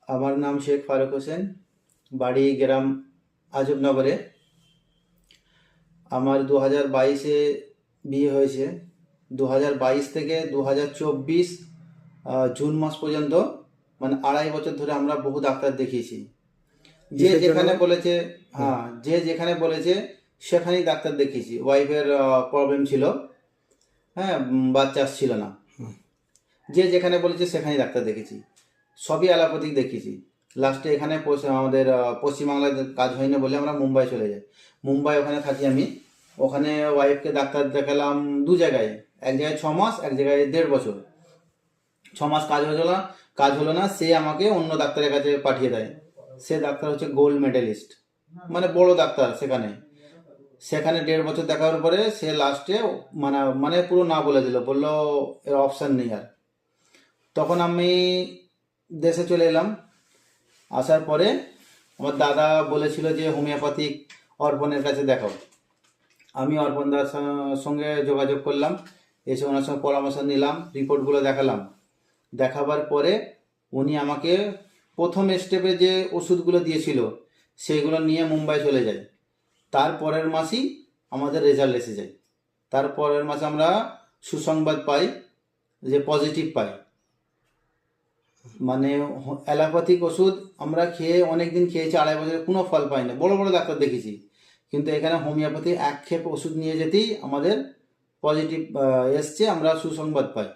আমার নাম শেখ ফারুক হোসেন, বাড়ি গ্রাম আজবনগরে। আমার 2022-এ বিয়ে হয়েছে। 2022 থেকে 2024 জুন মাস পর্যন্ত, মানে 2.5 বছর ধরে আমরা বহু ডাক্তার দেখিয়েছি। যে কিসের জন্য? যেখানে বলেছে, হুম। হ্যাঁ, যে যেখানে বলেছে সেখানেই ডাক্তার দেখিয়েছি। ওয়াইফের প্রবলেম ছিল, হ্যাঁ, বাচ্চা আসছিল না। যে যেখানে বলেছে সেখানেই ডাক্তার দেখেছি, সবই অ্যালোপ্যাথিক দেখিয়েছি। লাস্টে এখানে আমাদের পশ্চিমবাংলায় কাজ হয় না বলে আমরা মুম্বাই চলে যাই। মুম্বাই ওখানে থাকি আমি। ওখানে ওয়াইফকে ডাক্তার দেখালাম 2 জায়গায়। এক জায়গায় 6 মাস, এক জায়গায় 1.5 বছর। 6 মাস কাজ হলো না, সে আমাকে অন্য ডাক্তারের কাছে পাঠিয়ে দেয়। সে ডাক্তার হচ্ছে গোল্ড মেডেলিস্ট, মানে বড় ডাক্তার। সেখানে সেখানে 1.5 বছর দেখার পরে সে লাস্টে মানে মানে পুরো না বলে দিল, বললো এর অপশান নেই আর। তখন আমি দেশে চলে এলাম। আসার পরে আমার দাদা বলেছিল যে হোমিওপ্যাথিক অর্পণের কাছে দেখাও। আমি অর্পণদার সঙ্গে যোগাযোগ করলাম, এসে ওনার সঙ্গে পরামর্শ নিলাম, রিপোর্টগুলো দেখালাম। দেখাবার পরে উনি আমাকে প্রথম স্টেপে যে ওষুধগুলো দিয়েছিল সেইগুলো নিয়ে মুম্বাই চলে যায়। তারপরের মাসেই আমাদের রেজাল্ট এসে যায়। তারপরের মাসে আমরা সুসংবাদ পাই, যে পজিটিভ পাই। মানে অ্যালোপ্যাথিক ওষুধ আমরা খেয়ে অনেক দিন খেয়েছি, 2.5 বছরে কোনো ফল পাই না, বড় বড় ডাক্তার দেখেছি। কিন্তু এখানে হোমিওপ্যাথি এক খেপ ওষুধ নিয়ে যেতেই আমাদের পজিটিভ এসছে, আমরা সুসংবাদ পাই।